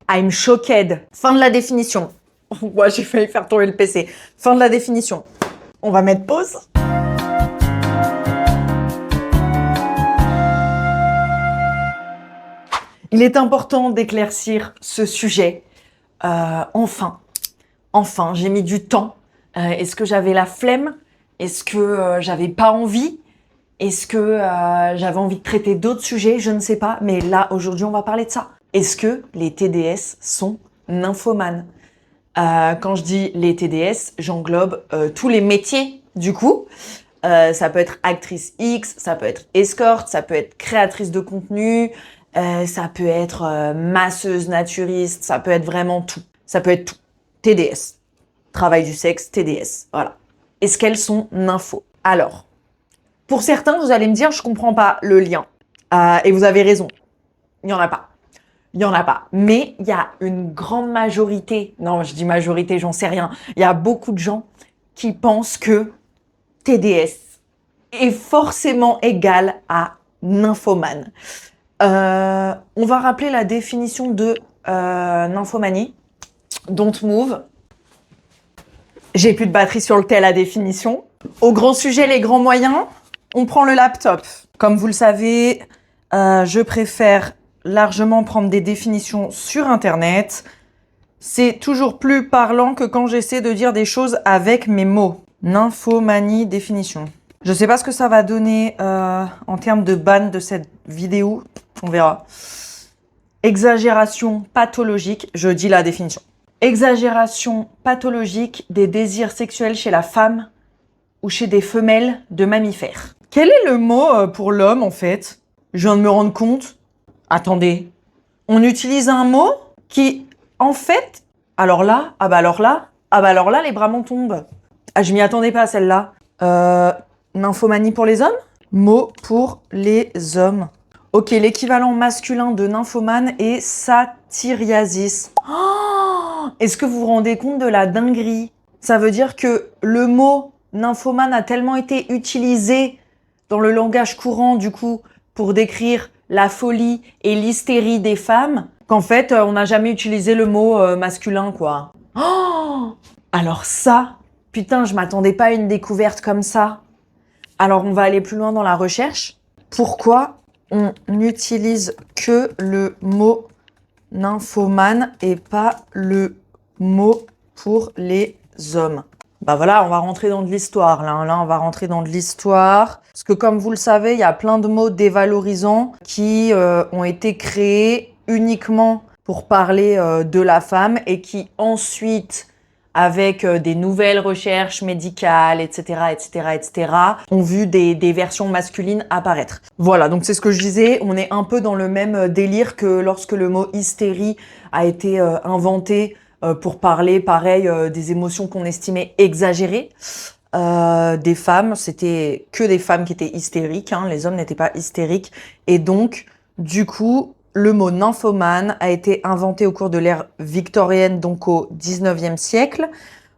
I'm shocked. Fin de la définition. Ouais, j'ai failli faire tomber le PC. Fin de la définition. On va mettre pause. Il est important d'éclaircir ce sujet. Enfin, j'ai mis du temps. Est-ce que j'avais la flemme? Est-ce que j'avais pas envie? Est-ce que j'avais envie de traiter d'autres sujets? Je ne sais pas. Mais là, aujourd'hui, on va parler de ça. Est-ce que les TDS sont nymphomanes? Quand je dis les TDS, j'englobe tous les métiers, du coup. Ça peut être actrice X, ça peut être escorte, ça peut être créatrice de contenu, ça peut être masseuse naturiste, ça peut être vraiment tout. Ça peut être tout. TDS. Travail du sexe, TDS. Voilà. Est-ce qu'elles sont nymphos? Alors, pour certains, vous allez me dire, je comprends pas le lien. Et vous avez raison. Il n'y en a pas. Il n'y en a pas. Mais il y a une grande majorité, non, je dis majorité, j'en sais rien. Il y a beaucoup de gens qui pensent que TDS est forcément égal à nymphomane. On va rappeler la définition de nymphomanie. Don't move. J'ai plus de batterie sur le thé à la définition. Au grand sujet, les grands moyens, on prend le laptop. Comme vous le savez, je préfère largement prendre des définitions sur Internet. C'est toujours plus parlant que quand j'essaie de dire des choses avec mes mots. Nymphomanie, définition. Je sais pas ce que ça va donner en termes de ban de cette vidéo. On verra. Exagération pathologique. Je dis la définition. Exagération pathologique des désirs sexuels chez la femme ou chez des femelles de mammifères. Quel est le mot pour l'homme, en fait? Je viens de me rendre compte. Attendez. On utilise un mot qui, en fait... alors là, les bras m'en tombent. Ah, je m'y attendais pas, celle-là. Nymphomanie pour les hommes? Mot pour les hommes. Ok, l'équivalent masculin de nymphomane est satyriasis. Oh, est-ce que vous vous rendez compte de la dinguerie? Ça veut dire que le mot nymphomane a tellement été utilisé dans le langage courant, du coup, pour décrire la folie et l'hystérie des femmes, qu'en fait, on n'a jamais utilisé le mot masculin, quoi. Oh, alors ça, putain, je m'attendais pas à une découverte comme ça. Alors, on va aller plus loin dans la recherche. Pourquoi on n'utilise que le mot nymphomane et pas le mot pour les hommes? Bah voilà, on va rentrer dans de l'histoire. Là, on va rentrer dans de l'histoire. Parce que comme vous le savez, il y a plein de mots dévalorisants qui ont été créés uniquement pour parler de la femme et qui ensuite, avec des nouvelles recherches médicales, etc., ont vu des versions masculines apparaître. Voilà, donc c'est ce que je disais, on est un peu dans le même délire que lorsque le mot hystérie a été inventé pour parler, pareil, des émotions qu'on estimait exagérées. Des femmes, c'était que des femmes qui étaient hystériques, hein, les hommes n'étaient pas hystériques. Et donc, du coup, le mot nymphomane a été inventé au cours de l'ère victorienne, donc au 19e siècle,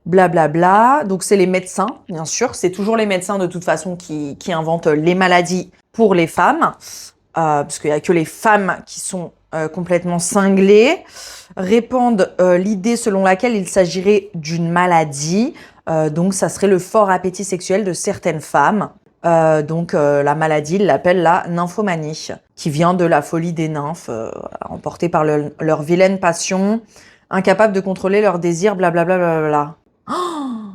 blablabla. Donc c'est les médecins, bien sûr, c'est toujours les médecins de toute façon qui inventent les maladies pour les femmes, parce qu'il n'y a que les femmes qui sont complètement cinglées, répandent l'idée selon laquelle il s'agirait d'une maladie, donc ça serait le fort appétit sexuel de certaines femmes. Donc la maladie, ils l'appellent la nymphomanie, qui vient de la folie des nymphes, emportées par leur vilaine passion, incapables de contrôler leurs désirs, blablabla. Bla. Oh,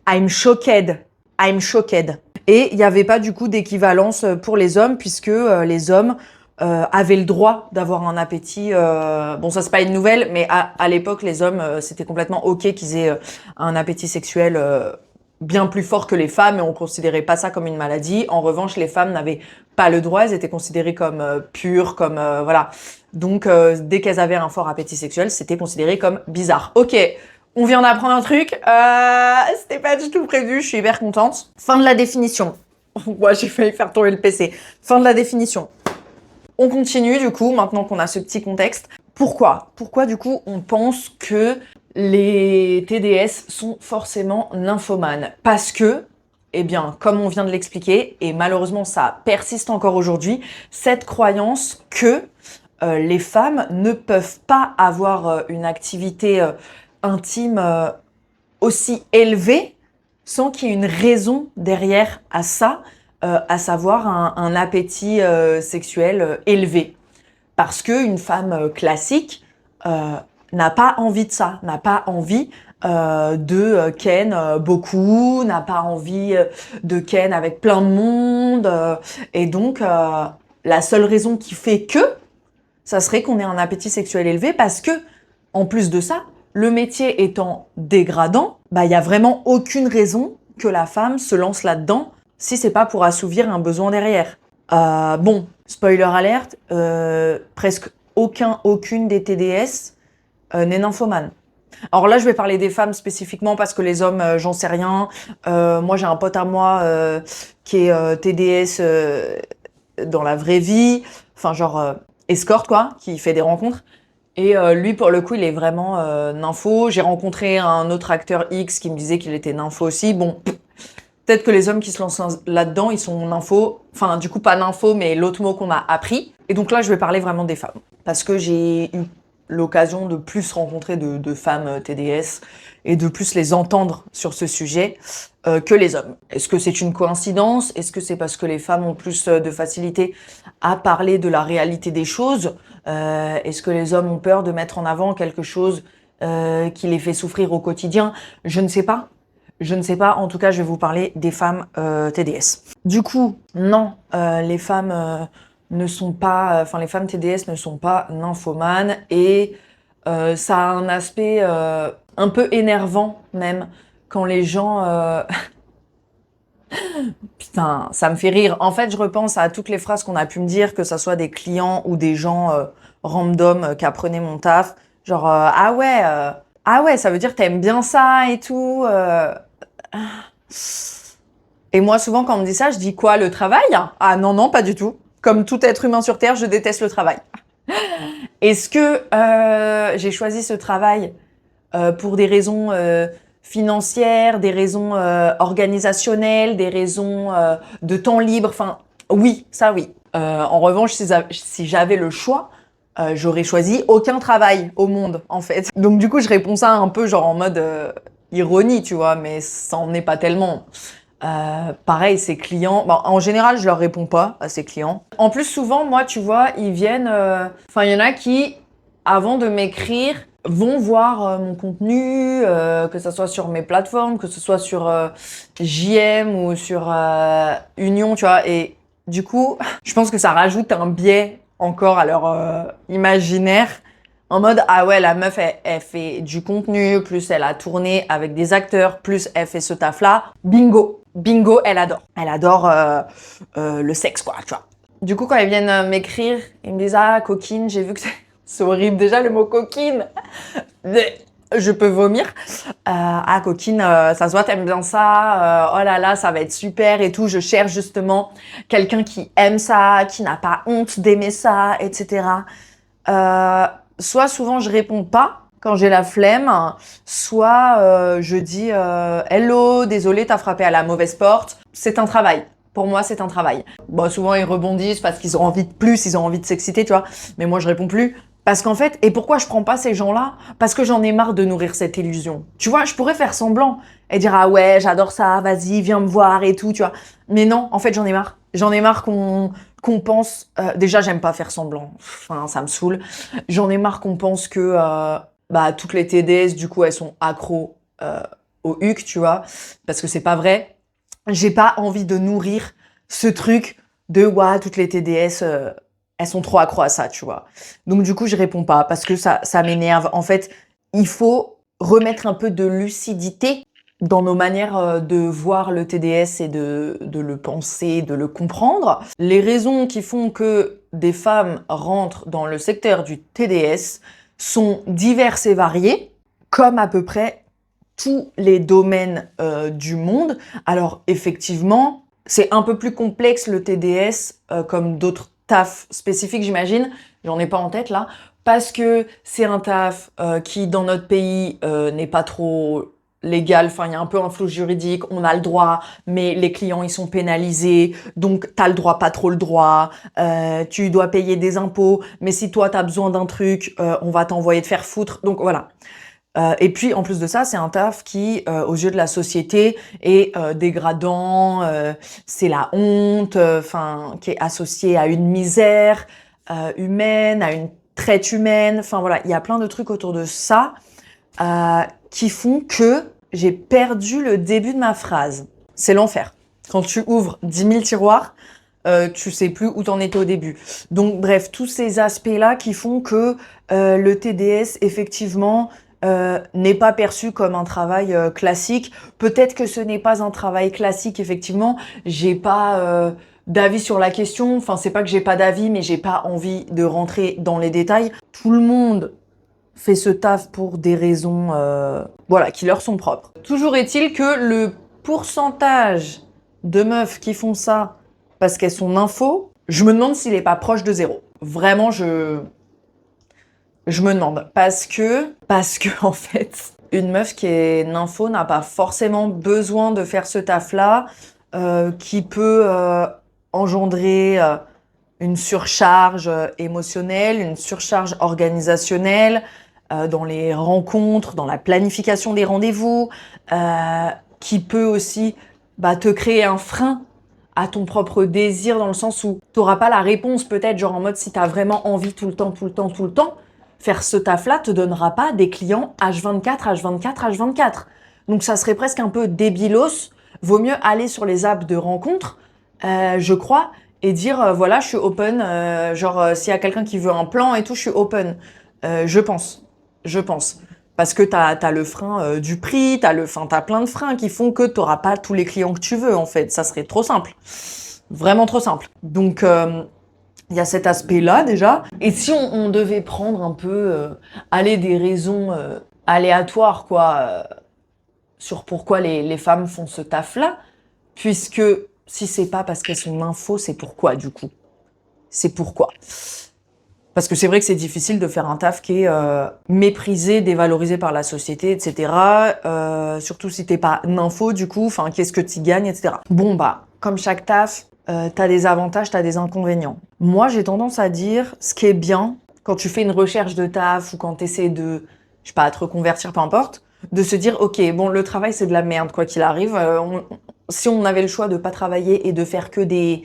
I'm shocked. I'm shocked. Et il n'y avait pas du coup d'équivalence pour les hommes, puisque les hommes avaient le droit d'avoir un appétit. Bon, ça c'est pas une nouvelle, mais à l'époque, les hommes, c'était complètement ok qu'ils aient un appétit sexuel bien plus fort que les femmes, et on considérait pas ça comme une maladie. En revanche, les femmes n'avaient pas le droit, elles étaient considérées comme pures, comme voilà. Donc dès qu'elles avaient un fort appétit sexuel, c'était considéré comme bizarre. Ok, on vient d'apprendre un truc, c'était pas du tout prévu, je suis hyper contente. Fin de la définition. Ouais, j'ai failli faire tomber le PC. Fin de la définition. On continue du coup, maintenant qu'on a ce petit contexte. Pourquoi du coup on pense que les TDS sont forcément nymphomanes? Parce que, eh bien, comme on vient de l'expliquer, et malheureusement ça persiste encore aujourd'hui, cette croyance que les femmes ne peuvent pas avoir une activité intime aussi élevée sans qu'il y ait une raison derrière à ça, à savoir un appétit sexuel élevé. Parce qu'une femme classique n'a pas envie de ça, n'a pas envie de ken beaucoup, n'a pas envie de ken avec plein de monde. Et donc, la seule raison qui fait que, ça serait qu'on ait un appétit sexuel élevé parce que, en plus de ça, le métier étant dégradant, bah, y a vraiment aucune raison que la femme se lance là-dedans si c'est pas pour assouvir un besoin derrière. Bon, spoiler alerte, presque aucune des TDS n'est nymphomane. Alors là, je vais parler des femmes spécifiquement parce que les hommes, j'en sais rien. Moi, j'ai un pote à moi qui est TDS dans la vraie vie, enfin genre escorte quoi, qui fait des rencontres. Et lui, pour le coup, il est vraiment nympho. J'ai rencontré un autre acteur X qui me disait qu'il était nympho aussi. Bon, peut-être que les hommes qui se lancent là-dedans, ils sont nympho. Enfin, du coup, pas nympho, mais l'autre mot qu'on m'a appris. Et donc là, je vais parler vraiment des femmes. Parce que j'ai eu l'occasion de plus rencontrer de femmes TDS et de plus les entendre sur ce sujet que les hommes. Est-ce que c'est une coïncidence? Est-ce que c'est parce que les femmes ont plus de facilité à parler de la réalité des choses? Est-ce que les hommes ont peur de mettre en avant quelque chose qui les fait souffrir au quotidien? Je ne sais pas. Je ne sais pas. En tout cas, je vais vous parler des femmes TDS. Du coup, non, les femmes ne sont pas, enfin les femmes TDS ne sont pas nymphomanes et ça a un aspect un peu énervant même quand les gens putain, ça me fait rire. En fait, je repense à toutes les phrases qu'on a pu me dire, que ça soit des clients ou des gens random qui apprenaient mon taf, genre ah ouais, ça veut dire que t'aimes bien ça et tout. Et moi, souvent, quand on me dit ça, je dis quoi, le travail? Ah non, non, pas du tout. Comme tout être humain sur Terre, je déteste le travail. Est-ce que j'ai choisi ce travail pour des raisons financières, des raisons organisationnelles, des raisons de temps libre? Enfin, oui, ça oui. En revanche, si j'avais le choix, j'aurais choisi aucun travail au monde, en fait. Donc du coup, je réponds ça un peu genre en mode ironie, tu vois, mais ça en est pas tellement. Pareil, ces clients, bon, en général, je leur réponds pas à ces clients. En plus, souvent, moi, tu vois, ils viennent... Enfin, il y en a qui, avant de m'écrire, vont voir mon contenu, que ce soit sur mes plateformes, que ce soit sur JM ou sur Union, tu vois. Et du coup, je pense que ça rajoute un biais encore à leur imaginaire. En mode, ah ouais, la meuf, elle fait du contenu, plus elle a tourné avec des acteurs, plus elle fait ce taf-là. Bingo! Bingo, elle adore. Elle adore le sexe, quoi, tu vois. Du coup, quand ils viennent m'écrire, ils me disent, ah, coquine, j'ai vu que c'est horrible. Déjà, le mot coquine, je peux vomir. Ah, coquine, ça se voit, t'aimes bien ça. Oh là là, ça va être super et tout. Je cherche justement quelqu'un qui aime ça, qui n'a pas honte d'aimer ça, etc. Soit souvent je réponds pas quand j'ai la flemme, soit je dis hello, désolé, t'as frappé à la mauvaise porte. C'est un travail. Pour moi, c'est un travail. Bon, souvent ils rebondissent parce qu'ils ont envie de plus, ils ont envie de s'exciter, tu vois. Mais moi, je réponds plus. Parce qu'en fait, et pourquoi je prends pas ces gens-là? Parce que j'en ai marre de nourrir cette illusion. Tu vois, je pourrais faire semblant et dire ah ouais, j'adore ça, vas-y, viens me voir et tout, tu vois. Mais non, en fait, j'en ai marre. J'en ai marre qu'on pense... déjà, j'aime pas faire semblant. Enfin, ça me saoule. J'en ai marre qu'on pense que bah, toutes les TDS, du coup, elles sont accros au HUC, tu vois. Parce que c'est pas vrai. J'ai pas envie de nourrir ce truc de ouais, toutes les TDS, elles sont trop accros à ça, tu vois. Donc du coup, je réponds pas parce que ça m'énerve. En fait, il faut remettre un peu de lucidité dans nos manières de voir le TDS et de le penser, de le comprendre. Les raisons qui font que des femmes rentrent dans le secteur du TDS sont diverses et variées, comme à peu près tous les domaines du monde. Alors effectivement, c'est un peu plus complexe le TDS, comme d'autres tafs spécifiques, j'imagine. J'en ai pas en tête là, parce que c'est un taf qui, dans notre pays, n'est pas trop légal, enfin il y a un peu un flou juridique, on a le droit, mais les clients ils sont pénalisés, donc t'as le droit, pas trop le droit, tu dois payer des impôts, mais si toi t'as besoin d'un truc, on va t'envoyer te faire foutre, donc voilà. Et puis en plus de ça, c'est un taf qui, aux yeux de la société, est dégradant, c'est la honte, enfin qui est associé à une misère humaine, à une traite humaine, enfin voilà, il y a plein de trucs autour de ça qui font que j'ai perdu le début de ma phrase. C'est l'enfer. Quand tu ouvres 10 000 tiroirs, tu sais plus où t'en étais au début. Donc bref, tous ces aspects-là qui font que le TDS, effectivement, n'est pas perçu comme un travail classique. Peut-être que ce n'est pas un travail classique, effectivement. J'ai pas d'avis sur la question. Enfin, c'est pas que j'ai pas d'avis, mais j'ai pas envie de rentrer dans les détails. Tout le monde fait ce taf pour des raisons voilà, qui leur sont propres. Toujours est-il que le pourcentage de meufs qui font ça parce qu'elles sont nympho, je me demande s'il est pas proche de zéro. Vraiment, je me demande. Parce que en fait, une meuf qui est nympho n'a pas forcément besoin de faire ce taf-là, qui peut engendrer une surcharge émotionnelle, une surcharge organisationnelle, dans les rencontres, dans la planification des rendez-vous, qui peut aussi te créer un frein à ton propre désir, dans le sens où tu n'auras pas la réponse, peut-être, genre en mode si tu as vraiment envie tout le temps, faire ce taf-là te donnera pas des clients H24, H24, H24. Donc ça serait presque un peu débilos. Vaut mieux aller sur les apps de rencontres, je crois, et dire voilà, je suis open, s'il y a quelqu'un qui veut un plan et tout, je suis open. Je pense. Parce que t'as le frein du prix, t'as plein de freins qui font que t'auras pas tous les clients que tu veux, en fait. Ça serait trop simple. Vraiment trop simple. Donc, il y a cet aspect-là, déjà. Et si on devait prendre un peu, des raisons aléatoires, quoi, sur pourquoi les femmes font ce taf-là, puisque si c'est pas parce qu'elles sont nympho, c'est pourquoi, du coup? C'est pourquoi? Parce que c'est vrai que c'est difficile de faire un taf qui est méprisé, dévalorisé par la société, etc. Surtout si t'es pas nympho, du coup, enfin, qu'est-ce que tu gagnes, etc. Bon, comme chaque taf, t'as des avantages, t'as des inconvénients. Moi, j'ai tendance à dire, ce qui est bien, quand tu fais une recherche de taf ou quand t'essaies de, je sais pas, te reconvertir, peu importe, de se dire, ok, bon, le travail, c'est de la merde, quoi qu'il arrive. Si on avait le choix de pas travailler et de faire que des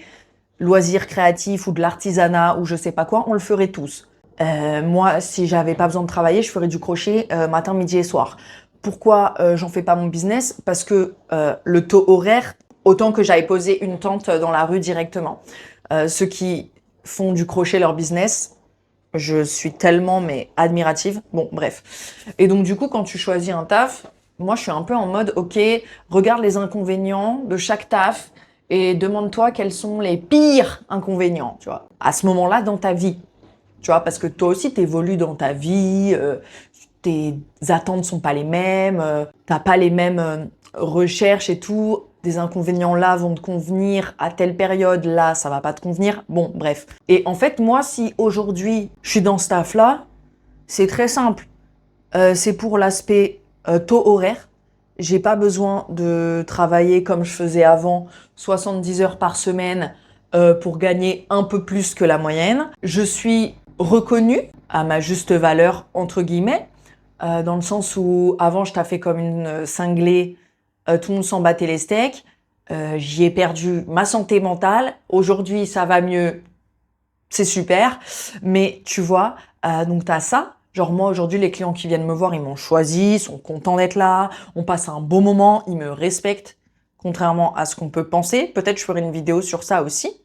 loisirs créatifs ou de l'artisanat ou je sais pas quoi, on le ferait tous. Moi, si j'avais pas besoin de travailler, je ferais du crochet matin, midi et soir. Pourquoi j'en fais pas mon business? Parce que le taux horaire, autant que j'aille poser une tente dans la rue directement. Ceux qui font du crochet leur business, je suis tellement admirative. Bon, bref. Et donc du coup, quand tu choisis un taf, moi je suis un peu en mode, ok, regarde les inconvénients de chaque taf et demande-toi quels sont les pires inconvénients, tu vois, à ce moment-là dans ta vie. Tu vois, parce que toi aussi t'évolues dans ta vie, tes attentes sont pas les mêmes, t'as pas les mêmes recherches et tout. Des inconvénients là vont te convenir à telle période, là ça va pas te convenir. Bon, bref. Et en fait, moi, si aujourd'hui je suis dans ce taf-là, c'est très simple. C'est pour l'aspect taux horaire. J'ai pas besoin de travailler comme je faisais avant, 70 heures par semaine pour gagner un peu plus que la moyenne. Je suis reconnue à ma juste valeur, entre guillemets, dans le sens où avant je taffais comme une cinglée, tout le monde s'en battait les steaks. J'y ai perdu ma santé mentale. Aujourd'hui, ça va mieux. C'est super. Mais tu vois, donc t'as ça. Genre moi, aujourd'hui, les clients qui viennent me voir, ils m'ont choisi, ils sont contents d'être là, on passe un beau moment, ils me respectent, contrairement à ce qu'on peut penser. Peut-être je ferai une vidéo sur ça aussi.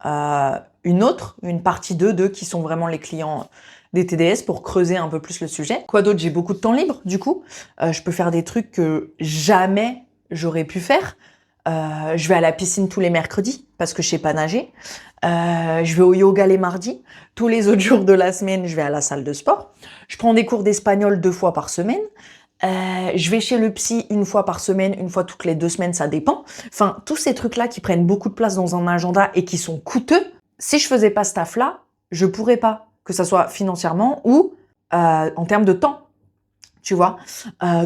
Une partie 2 de qui sont vraiment les clients des TDS pour creuser un peu plus le sujet. Quoi d'autre? J'ai beaucoup de temps libre, du coup. Je peux faire des trucs que jamais j'aurais pu faire. Je vais à la piscine tous les mercredis parce que je sais pas nager. Je vais au yoga les mardis. Tous les autres jours de la semaine, je vais à la salle de sport. Je prends des cours d'espagnol 2 fois par semaine. Je vais chez le psy 1 fois par semaine, 1 fois toutes les 2 semaines, ça dépend. Enfin, tous ces trucs-là qui prennent beaucoup de place dans un agenda et qui sont coûteux, si je faisais pas ce taf-là, je pourrais pas. Que ça soit financièrement ou en termes de temps, tu vois.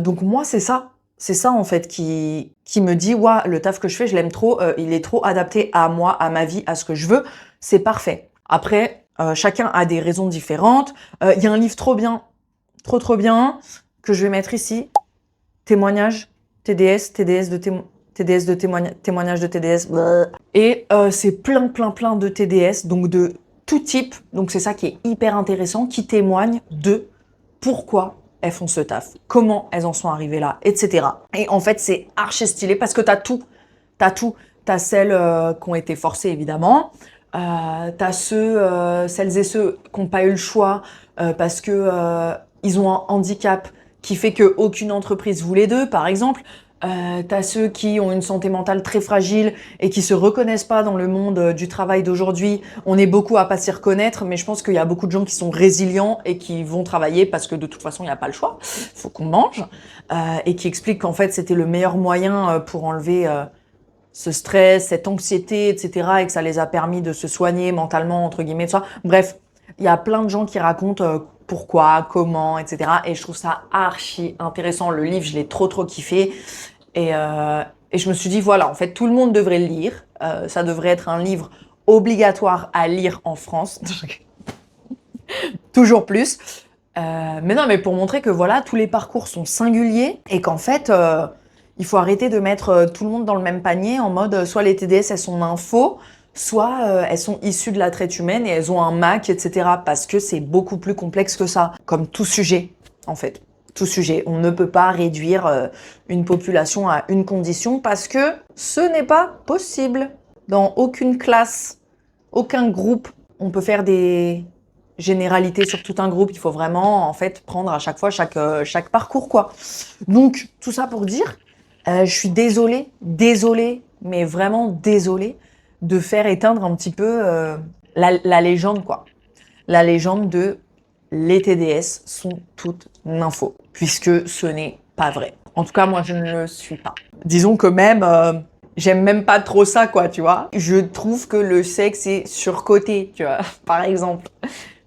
Donc moi, c'est ça. C'est ça, en fait, qui me dit, ouah, le taf que je fais, je l'aime trop, il est trop adapté à moi, à ma vie, à ce que je veux. C'est parfait. Après, chacun a des raisons différentes. Il y a un livre trop bien, trop bien, que je vais mettre ici. Témoignage, TDS, TDS de témoignage de TDS. Bleh. Et c'est plein de TDS, donc de tout type. Donc c'est ça qui est hyper intéressant, qui témoignent de pourquoi elles font ce taf, comment elles en sont arrivées là, etc. Et en fait, c'est archi stylé parce que t'as tout. T'as tout. T'as celles qui ont été forcées, évidemment. T'as celles et ceux qui n'ont pas eu le choix parce que ils ont un handicap qui fait qu'aucune entreprise voulait d'eux, par exemple. T'as ceux qui ont une santé mentale très fragile et qui se reconnaissent pas dans le monde du travail d'aujourd'hui. On est beaucoup à pas s'y reconnaître, mais je pense qu'il y a beaucoup de gens qui sont résilients et qui vont travailler parce que de toute façon, il n'y a pas le choix. Faut qu'on mange. Et qui expliquent qu'en fait, c'était le meilleur moyen pour enlever ce stress, cette anxiété, etc. et que ça les a permis de se soigner mentalement, entre guillemets, tout ça. Bref, il y a plein de gens qui racontent pourquoi, comment, etc. Et je trouve ça archi intéressant. Le livre, je l'ai trop kiffé. Et je me suis dit, voilà, en fait, tout le monde devrait le lire. Ça devrait être un livre obligatoire à lire en France. Toujours plus. Mais non, mais pour montrer que voilà, tous les parcours sont singuliers et qu'en fait, il faut arrêter de mettre tout le monde dans le même panier en mode soit les TDS, elles sont info, soit elles sont issues de la traite humaine et elles ont un MAC, etc. Parce que c'est beaucoup plus complexe que ça, comme tout sujet, en fait. Tout sujet. On ne peut pas réduire une population à une condition parce que ce n'est pas possible. Dans aucune classe, aucun groupe, on peut faire des généralités sur tout un groupe. Il faut vraiment, en fait, prendre à chaque fois chaque parcours, quoi. Donc, tout ça pour dire, je suis désolée, mais vraiment désolée de faire éteindre un petit peu la légende, quoi. La légende de les TDS sont toutes nympho, puisque ce n'est pas vrai. En tout cas, moi, je ne le suis pas. Disons que même, j'aime même pas trop ça, quoi, tu vois. Je trouve que le sexe est surcoté, tu vois, par exemple.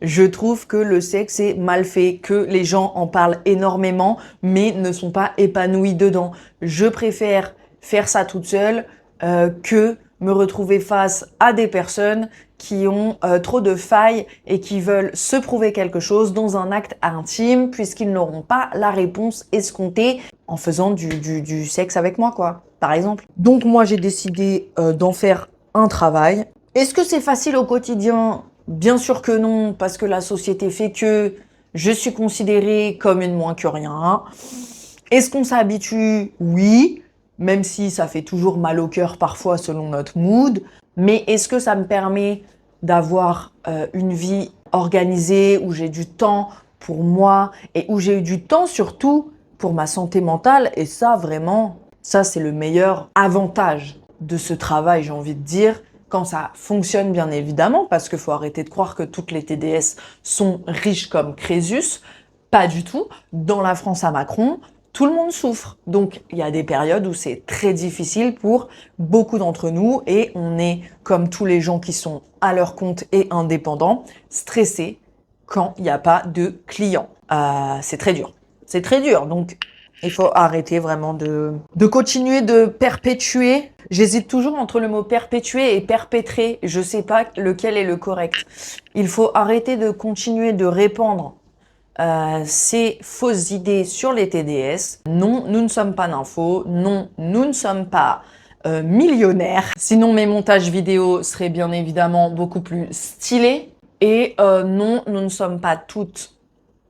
Je trouve que le sexe est mal fait, que les gens en parlent énormément, mais ne sont pas épanouis dedans. Je préfère faire ça toute seule que me retrouver face à des personnes qui ont trop de failles et qui veulent se prouver quelque chose dans un acte intime puisqu'ils n'auront pas la réponse escomptée en faisant du sexe avec moi, quoi, par exemple. Donc moi, j'ai décidé d'en faire un travail. Est-ce que c'est facile au quotidien ? Bien sûr que non, parce que la société fait que je suis considérée comme une moins que rien. Est-ce qu'on s'habitue ? Oui, même si ça fait toujours mal au cœur parfois selon notre mood. Mais est-ce que ça me permet d'avoir une vie organisée où j'ai du temps pour moi et où j'ai eu du temps surtout pour ma santé mentale? Et ça, vraiment, ça c'est le meilleur avantage de ce travail, j'ai envie de dire. Quand ça fonctionne, bien évidemment, parce qu'il faut arrêter de croire que toutes les TDS sont riches comme Crésus. Pas du tout. Dans la France à Macron, tout le monde souffre. Donc, il y a des périodes où c'est très difficile pour beaucoup d'entre nous et on est, comme tous les gens qui sont à leur compte et indépendants, stressés quand il n'y a pas de clients. C'est très dur. C'est très dur. Donc, il faut arrêter vraiment de continuer de perpétuer. J'hésite toujours entre le mot perpétuer et perpétrer. Je sais pas lequel est le correct. Il faut arrêter de continuer de répandre ces fausses idées sur les TDS. Non, nous ne sommes pas nympho. Non, nous ne sommes pas millionnaires. Sinon, mes montages vidéo seraient bien évidemment beaucoup plus stylés. Et non, nous ne sommes pas toutes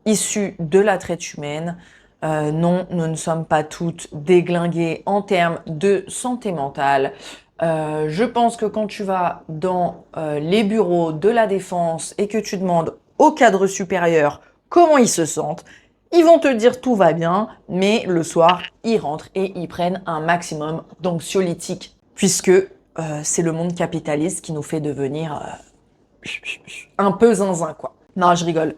issues de la traite humaine. Non, nous ne sommes pas toutes déglinguées en termes de santé mentale. Je pense que quand tu vas dans les bureaux de la défense et que tu demandes aux cadres supérieurs comment ils se sentent, ils vont te dire tout va bien, mais le soir, ils rentrent et ils prennent un maximum d'anxiolytiques, puisque c'est le monde capitaliste qui nous fait devenir un peu zinzin, quoi. Non, je rigole.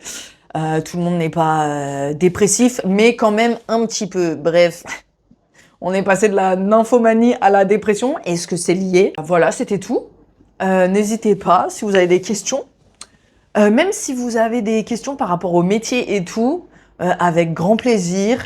Tout le monde n'est pas dépressif, mais quand même un petit peu. Bref, on est passé de la nymphomanie à la dépression. Est-ce que c'est lié? Voilà, c'était tout. N'hésitez pas si vous avez des questions. Même si vous avez des questions par rapport au métier et tout, avec grand plaisir.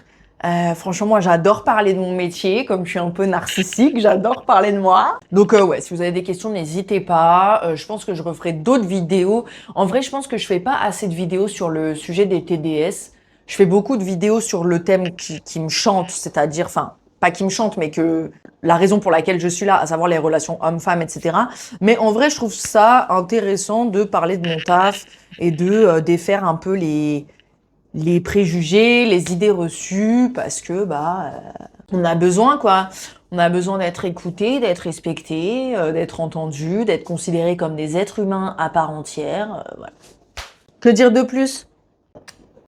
Franchement, moi, j'adore parler de mon métier, comme je suis un peu narcissique, j'adore parler de moi. Donc ouais, si vous avez des questions, n'hésitez pas. Je pense que je referai d'autres vidéos. En vrai, je pense que je fais pas assez de vidéos sur le sujet des TDS. Je fais beaucoup de vidéos sur le thème qui me chante, c'est-à-dire, enfin, pas qui me chante, mais que la raison pour laquelle je suis là, à savoir les relations hommes-femmes, etc. Mais en vrai, je trouve ça intéressant de parler de mon taf et de défaire un peu les préjugés, les idées reçues, parce que on a besoin quoi. On a besoin d'être écouté, d'être respecté, d'être entendu, d'être considéré comme des êtres humains à part entière. Voilà. Que dire de plus?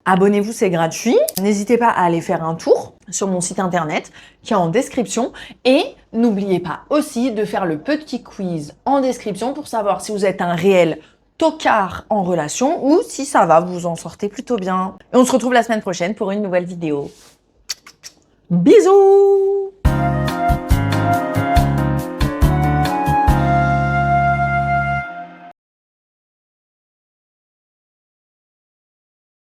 Abonnez-vous, c'est gratuit. N'hésitez pas à aller faire un tour sur mon site internet qui est en description. Et n'oubliez pas aussi de faire le petit quiz en description pour savoir si vous êtes un réel tocard en relation ou si ça va, vous en sortez plutôt bien. Et on se retrouve la semaine prochaine pour une nouvelle vidéo. Bisous!